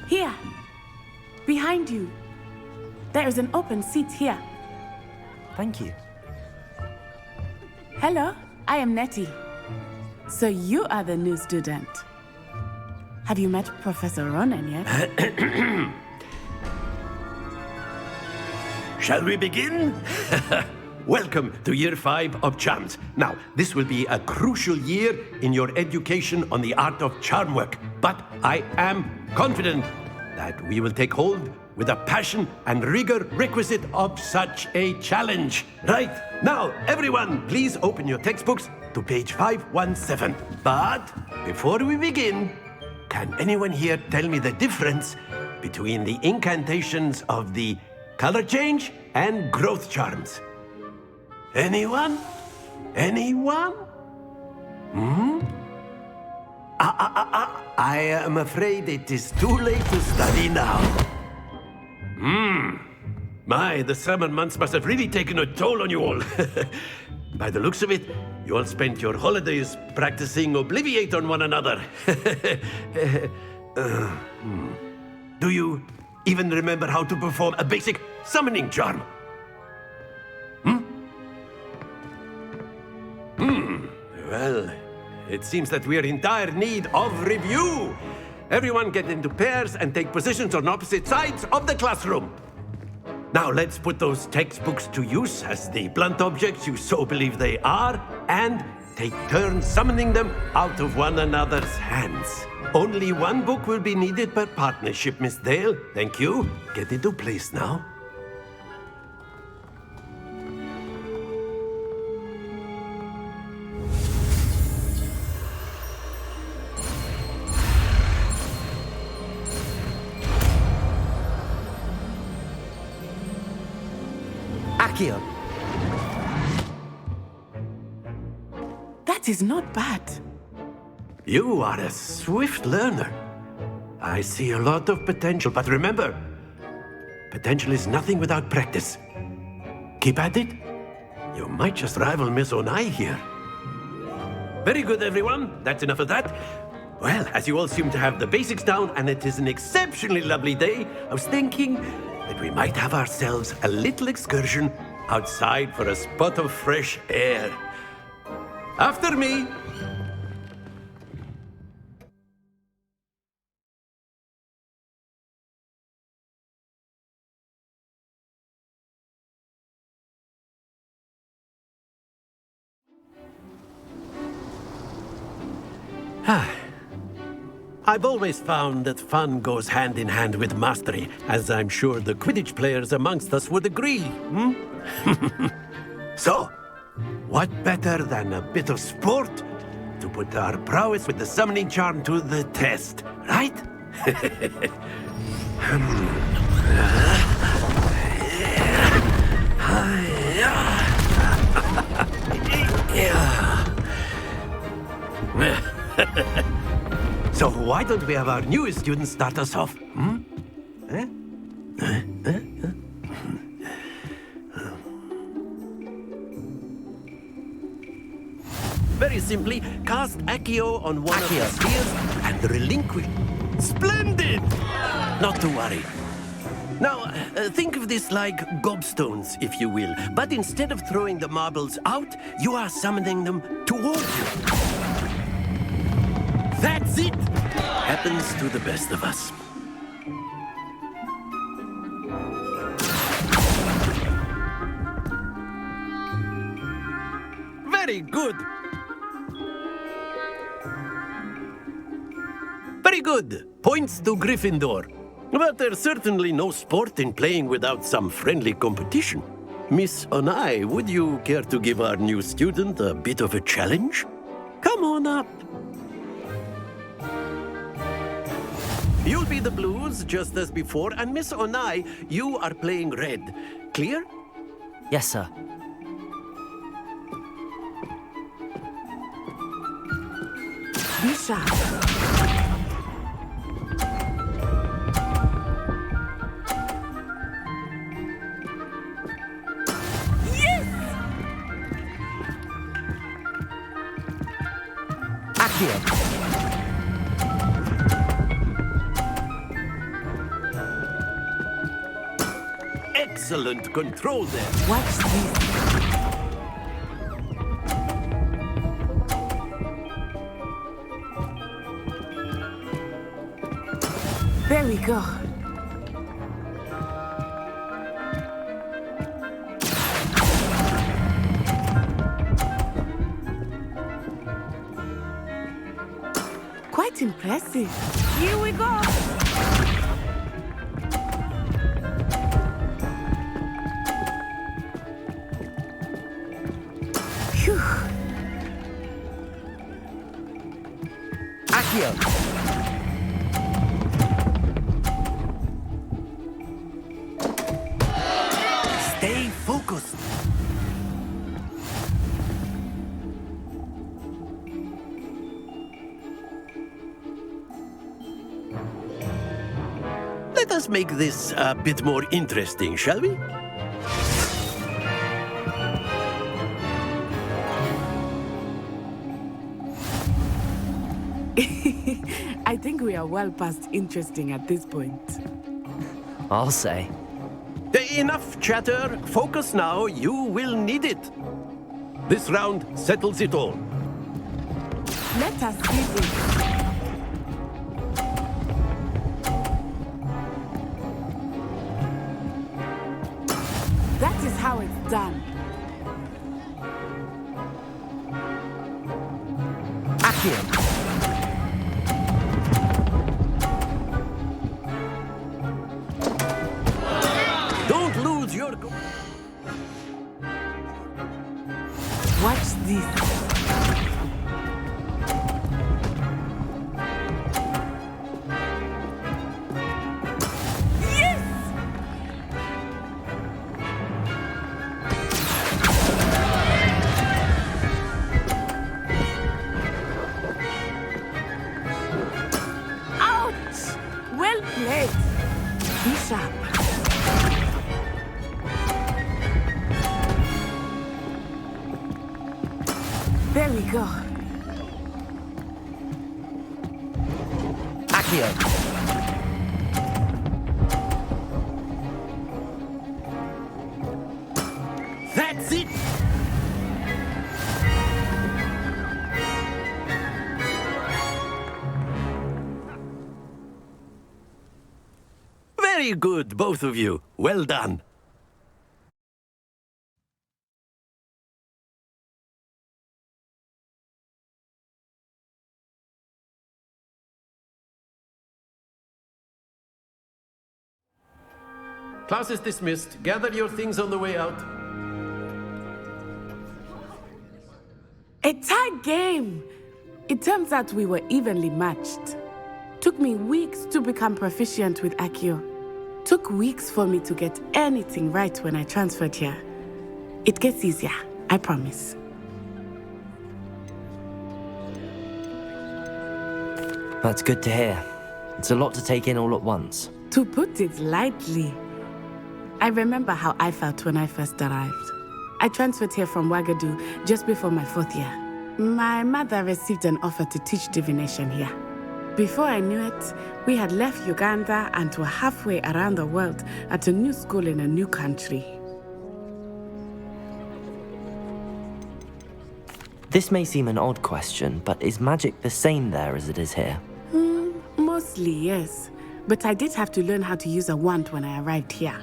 Here. Behind you. There is an open seat here. Thank you. Hello, I am Nettie. So you are the new student. Have you met Professor Ronan yet? Shall we begin? Welcome to Year 5 of Charms. Now, this will be a crucial year in your education on the art of charm work. But I am confident that we will take hold with the passion and rigor requisite of such a challenge. Right, now, everyone, please open your textbooks to page 517. But before we begin, can anyone here tell me the difference between the incantations of the color change and growth charms? Anyone? Anyone? I am afraid it is too late to study now. My, the summer months must have really taken a toll on you all. By the looks of it, you all spent your holidays practicing Obliviate on one another. Do you even remember how to perform a basic summoning charm? Well, it seems that we are in dire need of review. Everyone get into pairs and take positions on opposite sides of the classroom. Now let's put those textbooks to use as the blunt objects you so believe they are, and take turns summoning them out of one another's hands. Only one book will be needed per partnership, Miss Dale. Thank you. Get into place now. Accio. That is not bad. You are a swift learner. I see a lot of potential, but remember, potential is nothing without practice. Keep at it. You might just rival Miss Onai here. Very good, everyone. That's enough of that. Well, as you all seem to have the basics down, and it is an exceptionally lovely day, I was thinking that we might have ourselves a little excursion outside for a spot of fresh air. After me. I've always found that fun goes hand in hand with mastery, as I'm sure the Quidditch players amongst us would agree. So, what better than a bit of sport to put our prowess with the summoning charm to the test, right? So why don't we have our newest student start us off? Very simply, cast Accio on one of the spheres and relinquish. Splendid! Not to worry. Now, think of this like gobstones, if you will. But instead of throwing the marbles out, you are summoning them towards you. That's it! Happens to the best of us. Very good. Very good. Points to Gryffindor. But there's certainly no sport in playing without some friendly competition. Miss Onai, would you care to give our new student a bit of a challenge? Come on up. You'll be the blues, just as before, and Miss Onai, you are playing red. Clear? Yes, sir. Be sharp. Accio. Excellent control there. Watch this. There we go. Quite impressive. Here we go. Phew. Accio! Stay focused. Let us make this a bit more interesting, shall we? I think we are well past interesting at this point. I'll say. Enough chatter. Focus now. You will need it. This round settles it all. Let us see this. That is how it's done. Accio! Don't lose your... Watch this. Yes! Ouch! Well played. Be sharp. There we go. Accio! That's it! Very good, both of you. Well done. Class is dismissed. Gather your things on the way out. A tight game. It turns out we were evenly matched. Took me weeks to become proficient with Accio. Took weeks for me to get anything right when I transferred here. It gets easier, I promise. That's good to hear. It's a lot to take in all at once. To put it lightly, I remember how I felt when I first arrived. I transferred here from Ouagadougou just before my 4th year. My mother received an offer to teach divination here. Before I knew it, we had left Uganda and were halfway around the world at a new school in a new country. This may seem an odd question, but is magic the same there as it is here? Mostly, yes. But I did have to learn how to use a wand when I arrived here.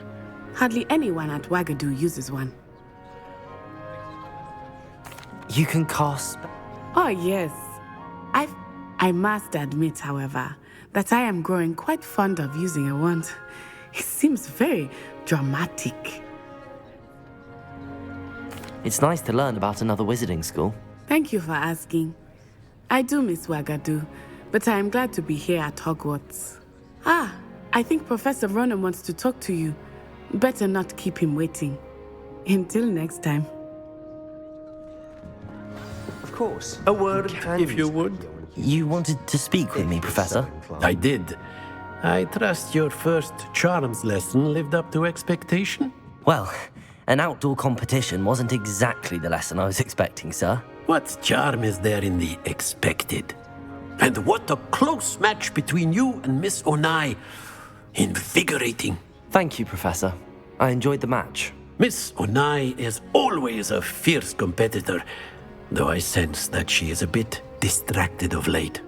Hardly anyone at Ouagadougou uses one. You can cast... Oh, yes. I must admit, however, that I am growing quite fond of using a wand. It seems very dramatic. It's nice to learn about another wizarding school. Thank you for asking. I do miss Ouagadougou, but I am glad to be here at Hogwarts. Ah, I think Professor Ronan wants to talk to you. Better not keep him waiting. Until next time. Of course. A word, if you would. You wanted to speak with me, Professor? I did. I trust your first charms lesson lived up to expectation? Well, an outdoor competition wasn't exactly the lesson I was expecting, sir. What charm is there in the expected? And what a close match between you and Miss Onai. Invigorating. Thank you, Professor. I enjoyed the match. Miss Onai is always a fierce competitor, though I sense that she is a bit distracted of late.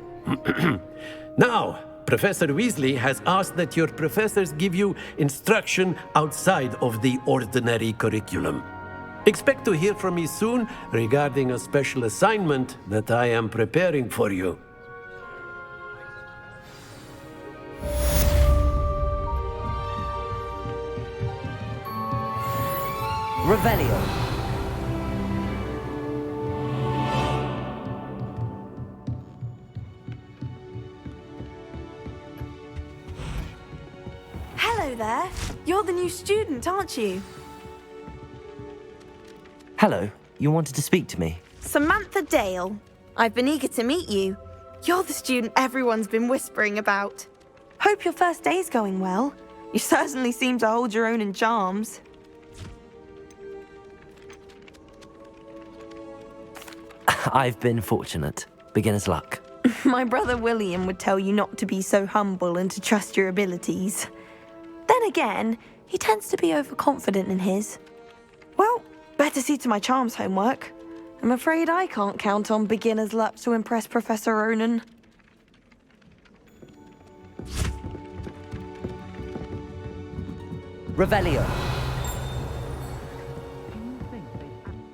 Now, Professor Weasley has asked that your professors give you instruction outside of the ordinary curriculum. Expect to hear from me soon regarding a special assignment that I am preparing for you. Revelio. Hello there. You're the new student, aren't you? Hello, you wanted to speak to me? Samantha Dale. I've been eager to meet you. You're the student everyone's been whispering about. Hope your first day's going well. You certainly seem to hold your own in charms. I've been fortunate. Beginner's luck. My brother William would tell you not to be so humble and to trust your abilities. Then again, he tends to be overconfident in his. Well, better see to my charms homework. I'm afraid I can't count on beginner's luck to impress Professor Ronan. Revelio.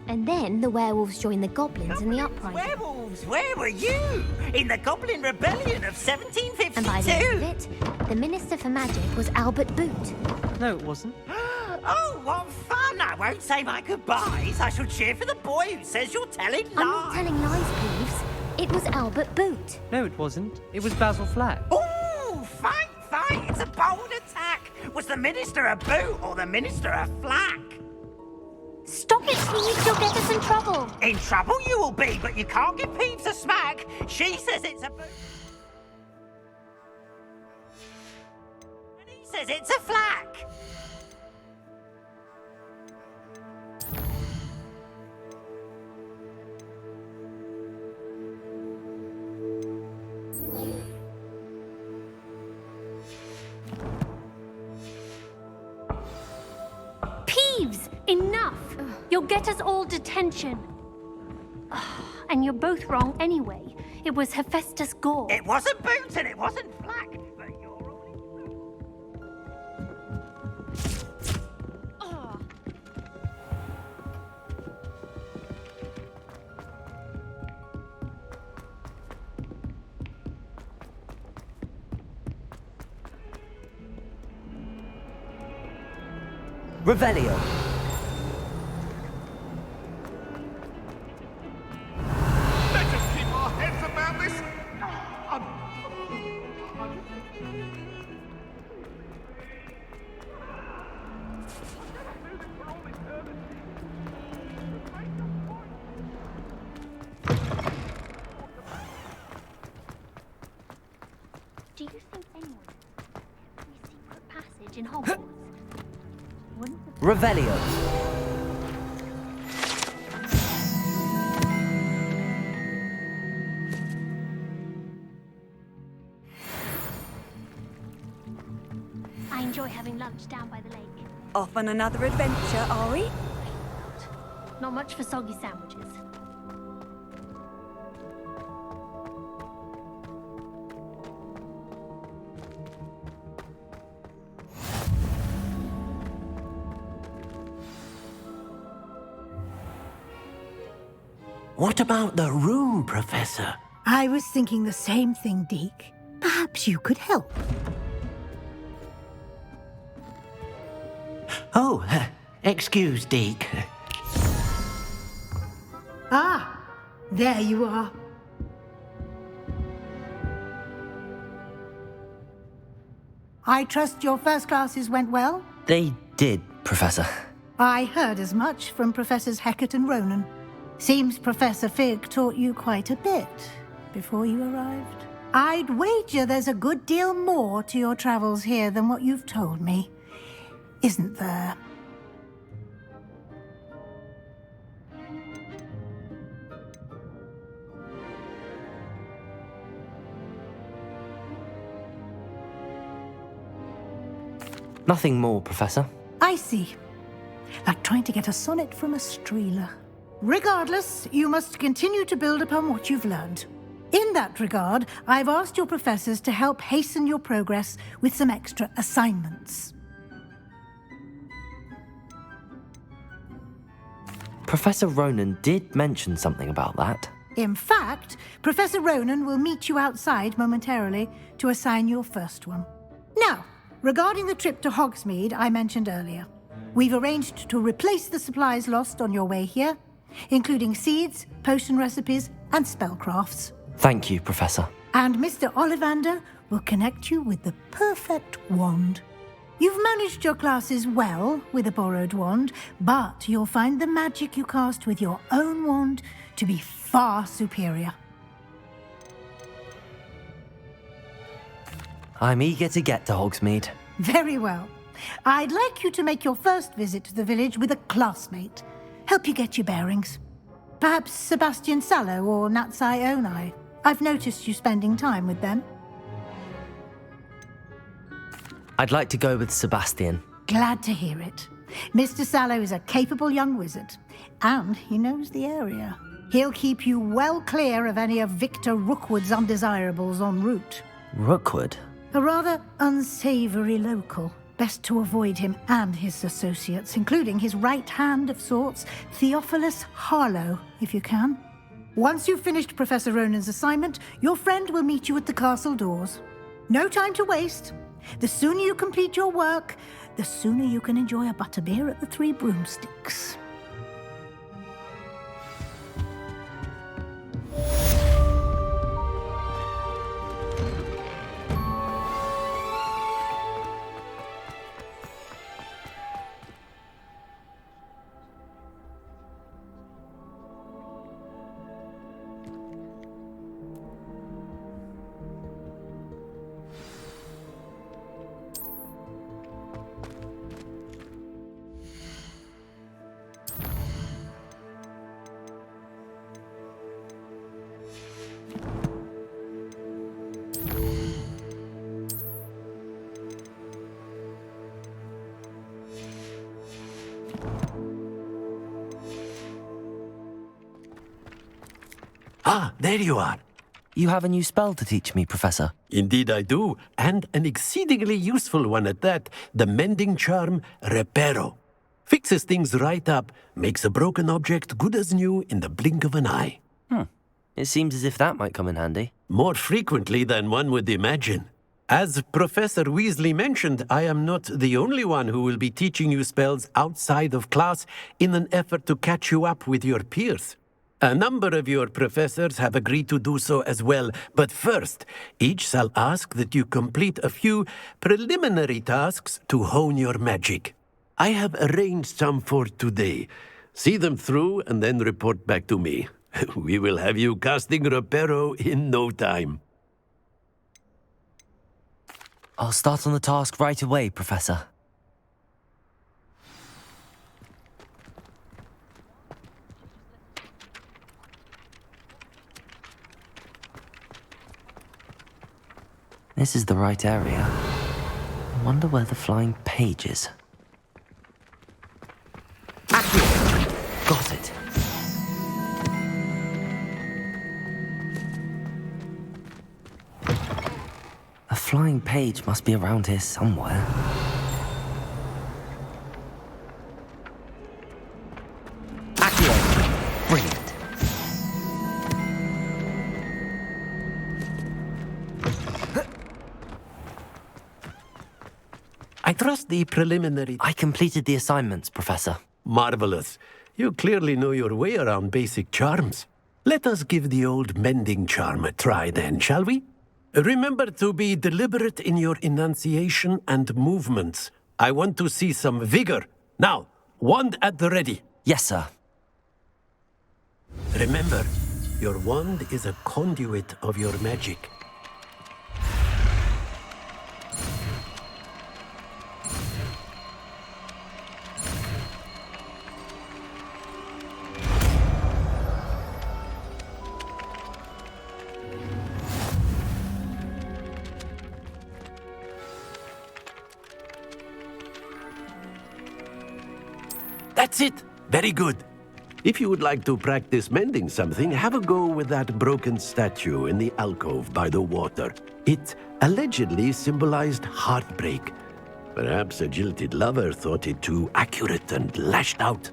And then the werewolves joined the goblins in the uprising. Werewolves, where were you? In the Goblin Rebellion of 1752? And by the end of it, the Minister for Magic was Albert Boot. No, it wasn't. Oh, what fun! I won't say my goodbyes. I shall cheer for the boy who says you're telling lies. I'm not telling lies, Peeves. It was Albert Boot. No, it wasn't. It was Basil Flack. Oh, fight, fight! It's a bold attack. Was the Minister a boot or the Minister a flack? Stop it, Peeves. You'll get us in trouble. In trouble you will be, but you can't give Peeves a smack. She says it's a boot. And he says it's a flack. Peeves, enough! You'll get us all detention. And you're both wrong anyway. It was Hephaestus Gore. It wasn't boot and it wasn't flack, but you're all Revelio. Let's just keep our heads about this. Do you think anyone every secret passage in Hogwarts? Wouldn't the Revelio. I enjoy having lunch down by the lake. Off on another adventure, are we? Not much for soggy sandwiches. What about the room, Professor? I was thinking the same thing, Deke. Perhaps you could help. Oh, excuse, Deke. Ah, there you are. I trust your first classes went well? They did, Professor. I heard as much from Professors Hecat and Ronan. Seems Professor Fig taught you quite a bit before you arrived. I'd wager there's a good deal more to your travels here than what you've told me, isn't there? Nothing more, Professor. I dicey. Like trying to get a sonnet from a streeler. Regardless, you must continue to build upon what you've learned. In that regard, I've asked your professors to help hasten your progress with some extra assignments. Professor Ronan did mention something about that. In fact, Professor Ronan will meet you outside momentarily to assign your first one. Now, regarding the trip to Hogsmeade I mentioned earlier, we've arranged to replace the supplies lost on your way here, including seeds, potion recipes, and spellcrafts. Thank you, Professor. And Mr. Ollivander will connect you with the perfect wand. You've managed your classes well with a borrowed wand, but you'll find the magic you cast with your own wand to be far superior. I'm eager to get to Hogsmeade. Very well. I'd like you to make your first visit to the village with a classmate. Help you get your bearings. Perhaps Sebastian Sallow or Natsai Onai. I've noticed you spending time with them. I'd like to go with Sebastian. Glad to hear it. Mr. Sallow is a capable young wizard, and he knows the area. He'll keep you well clear of any of Victor Rookwood's undesirables en route. Rookwood? A rather unsavory local. Best to avoid him and his associates, including his right hand of sorts, Theophilus Harlow, if you can. Once you've finished Professor Ronan's assignment, your friend will meet you at the castle doors. No time to waste. The sooner you complete your work, the sooner you can enjoy a butterbeer at the Three Broomsticks. Ah, there you are. You have a new spell to teach me, Professor. Indeed I do, and an exceedingly useful one at that, the mending charm Reparo. Fixes things right up, makes a broken object good as new in the blink of an eye. It seems as if that might come in handy. More frequently than one would imagine. As Professor Weasley mentioned, I am not the only one who will be teaching you spells outside of class in an effort to catch you up with your peers. A number of your professors have agreed to do so as well, but first, each shall ask that you complete a few preliminary tasks to hone your magic. I have arranged some for today. See them through and then report back to me. We will have you casting Reparo in no time. I'll start on the task right away, Professor. This is the right area. I wonder where the flying page is. Got it. A flying page must be around here somewhere. Accio! Brilliant. I trust the preliminary... I completed the assignments, Professor. Marvelous. You clearly know your way around basic charms. Let us give the old mending charm a try then, shall we? Remember to be deliberate in your enunciation and movements. I want to see some vigor. Now, wand at the ready. Yes, sir. Remember, your wand is a conduit of your magic. That's it. Very good. If you would like to practice mending something, have a go with that broken statue in the alcove by the water. It allegedly symbolized heartbreak. Perhaps a jilted lover thought it too accurate and lashed out.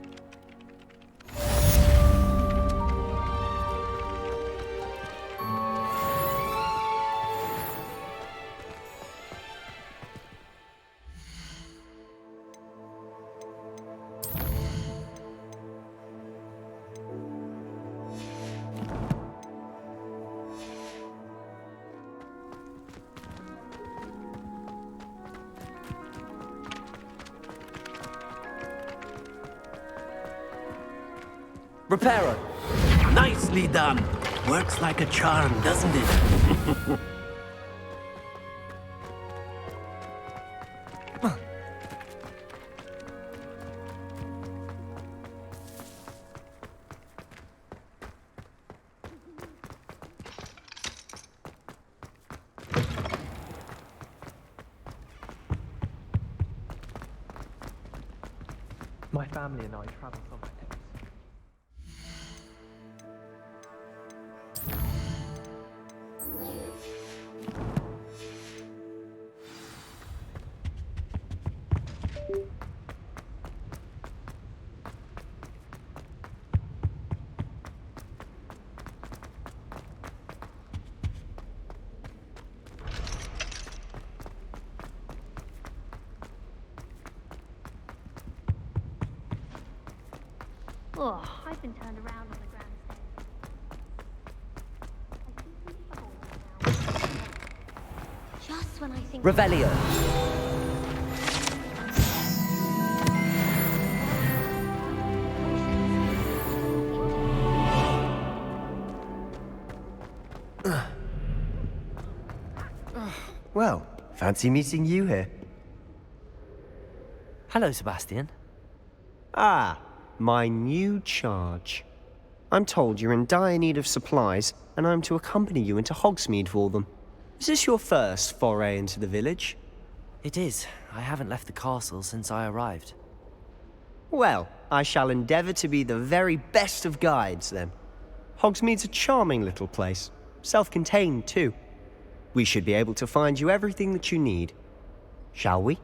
Reparo! Nicely done. Works like a charm, doesn't it? My family and I travel from my days. Oh, I've been turned around on the grandstand. Just when I think... Revelio! Well, fancy meeting you here. Hello, Sebastian. Ah, my new charge. I'm told you're in dire need of supplies, and I'm to accompany you into Hogsmeade for them. Is this your first foray into the village? It is. I haven't left the castle since I arrived. Well, I shall endeavour to be the very best of guides, then. Hogsmeade's a charming little place. Self-contained, too. We should be able to find you everything that you need. Shall we?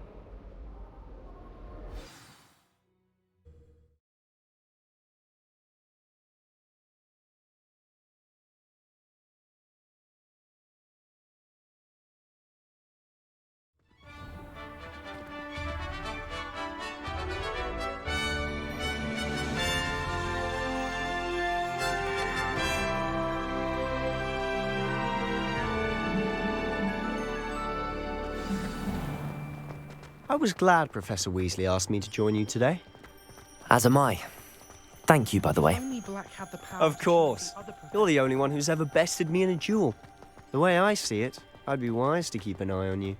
I was glad Professor Weasley asked me to join you today. As am I. Thank you, by the way. Of course. You're the only one who's ever bested me in a duel. The way I see it, I'd be wise to keep an eye on you.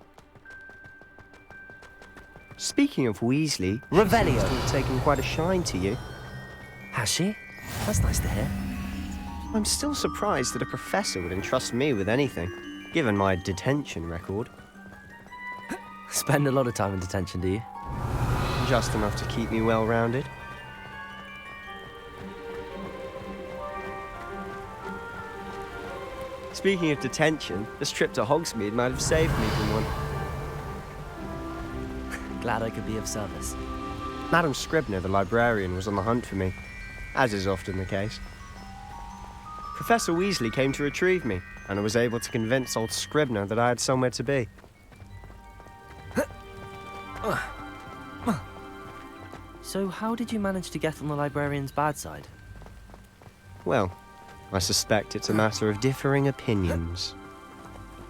Speaking of Weasley, Revelio she's taken quite a shine to you. Has she? That's nice to hear. I'm still surprised that a professor would entrust me with anything, given my detention record. Spend a lot of time in detention, do you? Just enough to keep me well-rounded. Speaking of detention, this trip to Hogsmeade might have saved me from one. Glad I could be of service. Madam Scribner, the librarian, was on the hunt for me, as is often the case. Professor Weasley came to retrieve me, and I was able to convince old Scribner that I had somewhere to be. So how did you manage to get on the librarian's bad side? Well, I suspect it's a matter of differing opinions.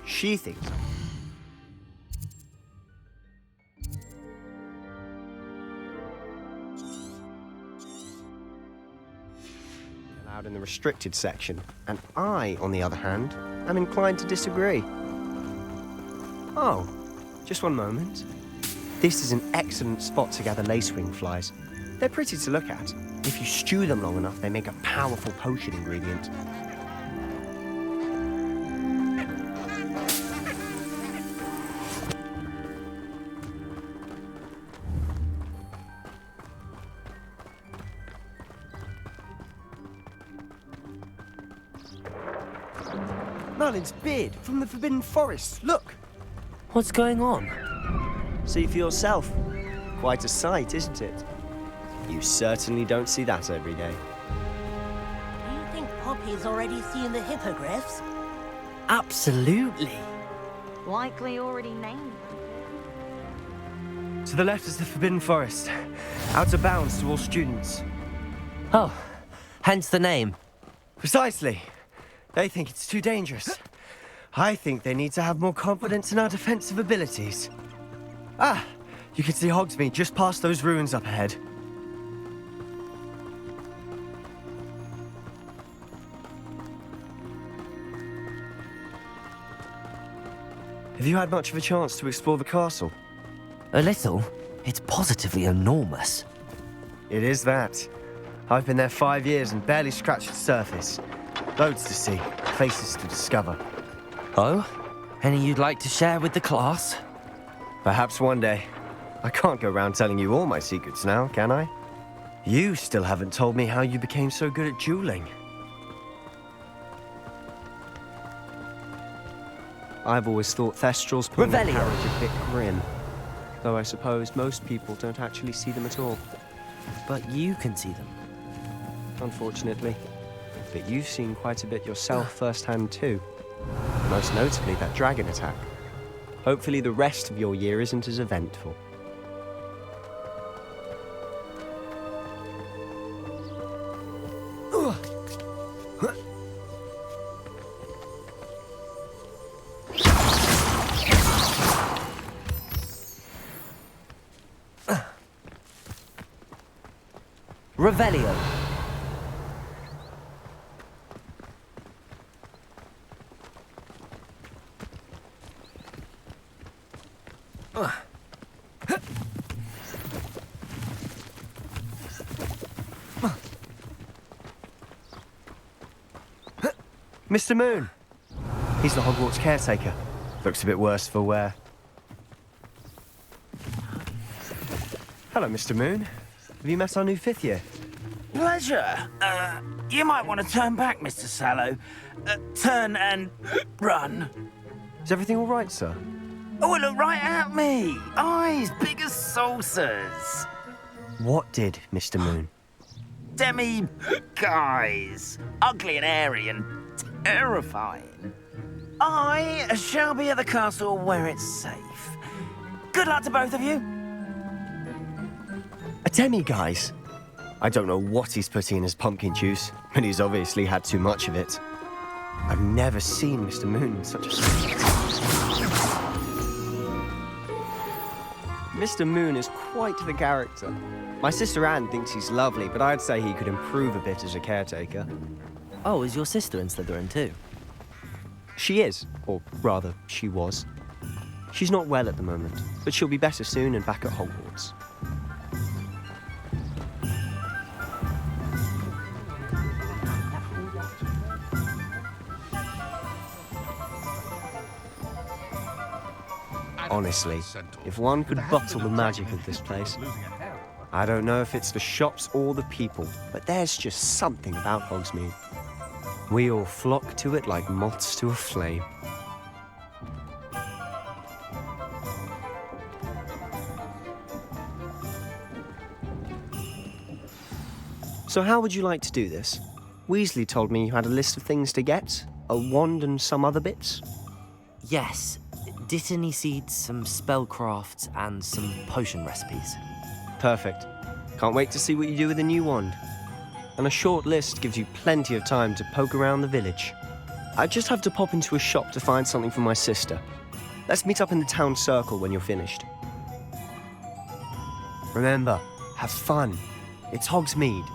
She thinks allowed in the restricted section, and I, on the other hand, am inclined to disagree. Oh, just one moment. This is an excellent spot to gather lacewing flies. They're pretty to look at. If you stew them long enough, they make a powerful potion ingredient. Merlin's beard from the Forbidden Forest. Look! What's going on? See for yourself. Quite a sight, isn't it? You certainly don't see that every day. Do you think Poppy's already seen the hippogriffs? Absolutely. Likely already named. To the left is the Forbidden Forest. Out of bounds to all students. Oh, hence the name. Precisely. They think it's too dangerous. I think they need to have more confidence in our defensive abilities. Ah, you can see Hogsmeade just past those ruins up ahead. Have you had much of a chance to explore the castle? A little. It's positively enormous. It is that. I've been there 5 years and barely scratched the surface. Loads to see, places to discover. Oh? Any you'd like to share with the class? Perhaps one day. I can't go around telling you all my secrets now, can I? You still haven't told me how you became so good at dueling. I've always thought Thestrals put their carriage a bit grim. Though I suppose most people don't actually see them at all. But you can see them. Unfortunately. But you've seen quite a bit yourself firsthand too. Most notably that dragon attack. Hopefully the rest of your year isn't as eventful. Revelio. Mr. Moon. He's the Hogwarts caretaker. Looks a bit worse for wear. Hello, Mr. Moon. Have you met our new 5th year? Pleasure. You might want to turn back, Mr. Sallow. Turn and run. Is everything all right, sir? Oh, look right at me. Eyes big as saucers. What did, Mr. Moon? Guys. Ugly and airy and terrifying. I shall be at the castle where it's safe. Good luck to both of you. A demi-guise? I don't know what he's putting in his pumpkin juice, but he's obviously had too much of it. I've never seen Mr. Moon in such a... Mr. Moon is quite the character. My sister Anne thinks he's lovely, but I'd say he could improve a bit as a caretaker. Oh, is your sister in Slytherin too? She is, or rather, she was. She's not well at the moment, but she'll be better soon and back at Hogwarts. Honestly, if one could bottle the magic of this place. I don't know if it's the shops or the people, but there's just something about Hogsmeade. We all flock to it like moths to a flame. So how would you like to do this? Weasley told me you had a list of things to get, a wand and some other bits. Yes. Dittany seeds, some spellcrafts, and some potion recipes. Perfect. Can't wait to see what you do with the new wand. And a short list gives you plenty of time to poke around the village. I just have to pop into a shop to find something for my sister. Let's meet up in the town circle when you're finished. Remember, have fun. It's Hogsmeade.